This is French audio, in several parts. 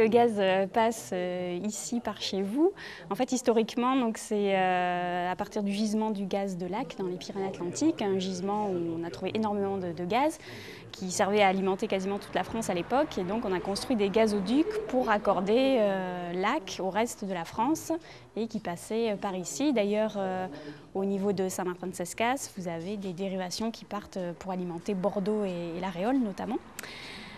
le gaz passe ici par chez vous. En fait, historiquement, c'est à partir du gisement du gaz de Lac dans les Pyrénées-Atlantiques, un gisement où on a trouvé énormément de gaz qui servait à alimenter quasiment toute la France à l'époque. Et donc, on a construit des gazoducs pour accorder Lac au reste de la France et qui passaient par ici. D'ailleurs, au niveau de Saint-Martin-de-Sescas, vous avez des dérivations qui partent pour alimenter Bordeaux et la Réole notamment.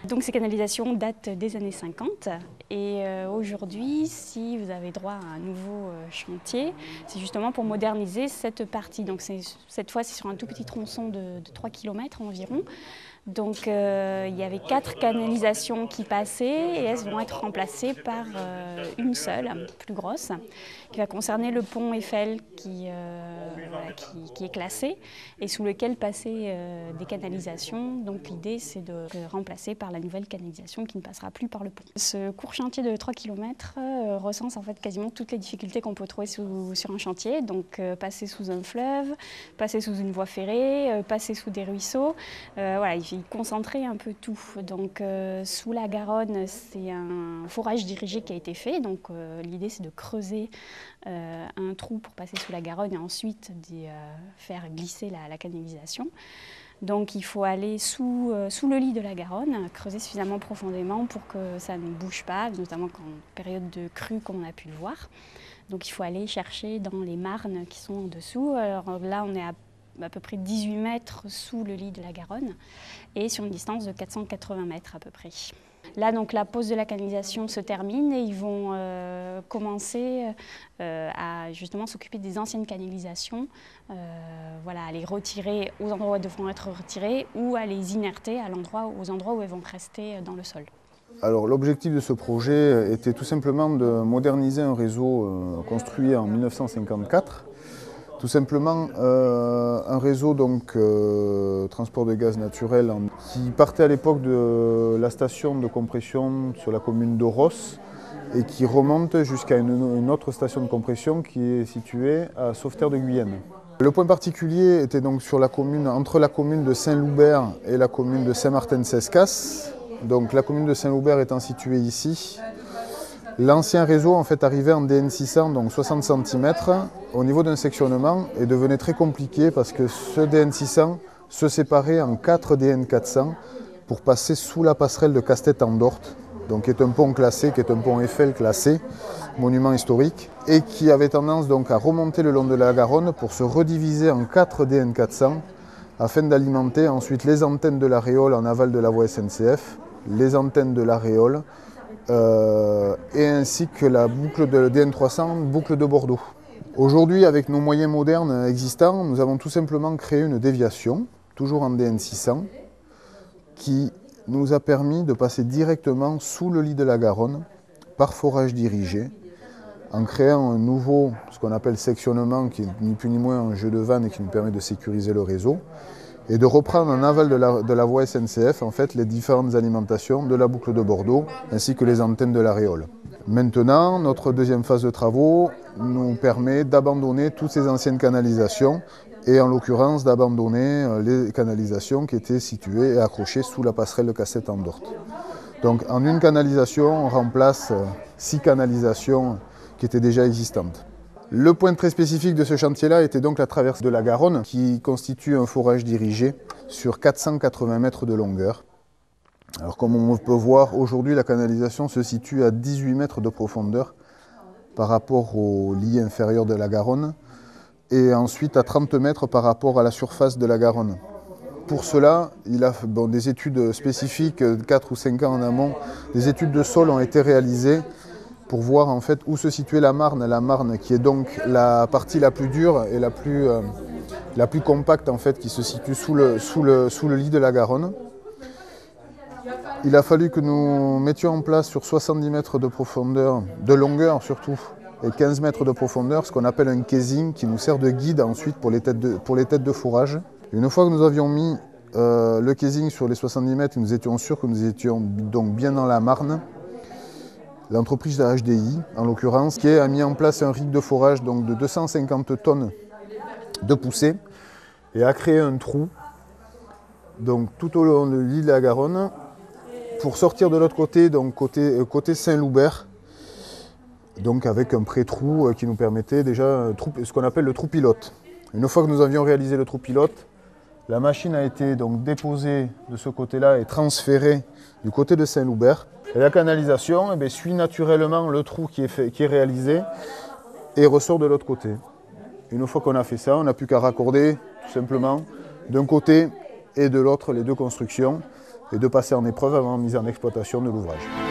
Donc ces canalisations datent des années 50 et aujourd'hui, si vous avez droit à un nouveau chantier, c'est justement pour moderniser cette partie. Donc cette fois, c'est sur un tout petit tronçon de 3 km environ. Donc il y avait 4 canalisations qui passaient et elles vont être remplacées par une seule, plus grosse, qui va concerner le pont Eiffel qui est classé et sous lequel passaient des canalisations. Donc l'idée, c'est de remplacer par la nouvelle canalisation qui ne passera plus par le pont. Ce court chantier de 3 km recense en fait quasiment toutes les difficultés qu'on peut trouver sur un chantier. Donc passer sous un fleuve, passer sous une voie ferrée, passer sous des ruisseaux. Voilà, il concentrait un peu tout. Donc sous la Garonne, c'est un forage dirigé qui a été fait. Donc l'idée, c'est de creuser un trou pour passer sous la Garonne et ensuite de faire glisser la canalisation. Donc il faut aller sous le lit de la Garonne, creuser suffisamment profondément pour que ça ne bouge pas, notamment en période de crue comme on a pu le voir. Donc il faut aller chercher dans les marnes qui sont en dessous. Alors là, on est à peu près 18 mètres sous le lit de la Garonne et sur une distance de 480 mètres à peu près. Là, donc, la pose de la canalisation se termine et ils vont commencer à justement s'occuper des anciennes canalisations, voilà, à les retirer aux endroits où elles devront être retirées ou à les inerter aux endroits où elles vont rester dans le sol. Alors l'objectif de ce projet était tout simplement de moderniser un réseau construit en 1954. Tout simplement un réseau transport de gaz naturel qui partait à l'époque de la station de compression sur la commune d'Oros et qui remonte jusqu'à une autre station de compression qui est située à Sauveterre de Guyenne. Le point particulier était donc sur entre la commune de Saint-Loubert et la commune de Saint-Martin-de-Sescas. Donc la commune de Saint-Loubert étant située ici. L'ancien réseau en fait arrivait en DN600, donc 60 cm, au niveau d'un sectionnement et devenait très compliqué parce que ce DN600 se séparait en 4 DN400 pour passer sous la passerelle de Castet-en-Dorte, donc qui est un pont classé, qui est un pont Eiffel classé, monument historique, et qui avait tendance donc à remonter le long de la Garonne pour se rediviser en 4 DN400 afin d'alimenter ensuite les antennes de la Réole en aval de la voie SNCF, les antennes de la Réole, et ainsi que la boucle de DN300, boucle de Bordeaux. Aujourd'hui, avec nos moyens modernes existants, nous avons tout simplement créé une déviation, toujours en DN600, qui nous a permis de passer directement sous le lit de la Garonne, par forage dirigé, en créant un nouveau, ce qu'on appelle sectionnement, qui est ni plus ni moins un jeu de vannes et qui nous permet de sécuriser le réseau, et de reprendre en aval de la voie SNCF en fait, les différentes alimentations de la boucle de Bordeaux ainsi que les antennes de la Réole. Maintenant, notre deuxième phase de travaux nous permet d'abandonner toutes ces anciennes canalisations et en l'occurrence d'abandonner les canalisations qui étaient situées et accrochées sous la passerelle de Castet-en-Dorte. Donc en une canalisation, on remplace 6 canalisations qui étaient déjà existantes. Le point très spécifique de ce chantier-là était donc la traversée de la Garonne, qui constitue un forage dirigé sur 480 mètres de longueur. Alors comme on peut voir, aujourd'hui la canalisation se situe à 18 mètres de profondeur par rapport au lit inférieur de la Garonne et ensuite à 30 mètres par rapport à la surface de la Garonne. Pour cela, il a des études spécifiques, 4 ou 5 ans en amont, des études de sol ont été réalisées pour voir en fait où se situait la Marne qui est donc la partie la plus dure et la plus compacte en fait, qui se situe sous le lit de la Garonne. Il a fallu que nous mettions en place sur 70 mètres de profondeur, de longueur surtout, et 15 mètres de profondeur, ce qu'on appelle un casing qui nous sert de guide ensuite pour les têtes de fourrage. Une fois que nous avions mis le casing sur les 70 mètres, nous étions sûrs que nous étions donc bien dans la Marne. L'entreprise de HDI, en l'occurrence, qui a mis en place un rig de forage donc, de 250 tonnes de poussée et a créé un trou donc, tout au long du lit de la Garonne pour sortir de l'autre côté, donc côté Saint-Loubert, donc avec un pré-trou qui nous permettait déjà ce qu'on appelle le trou pilote. Une fois que nous avions réalisé le trou pilote, la machine a été donc déposée de ce côté-là et transférée du côté de Saint-Loubert. Et la canalisation suit naturellement le trou qui est réalisé et ressort de l'autre côté. Une fois qu'on a fait ça, on n'a plus qu'à raccorder tout simplement d'un côté et de l'autre les deux constructions et de passer en épreuve avant la mise en exploitation de l'ouvrage.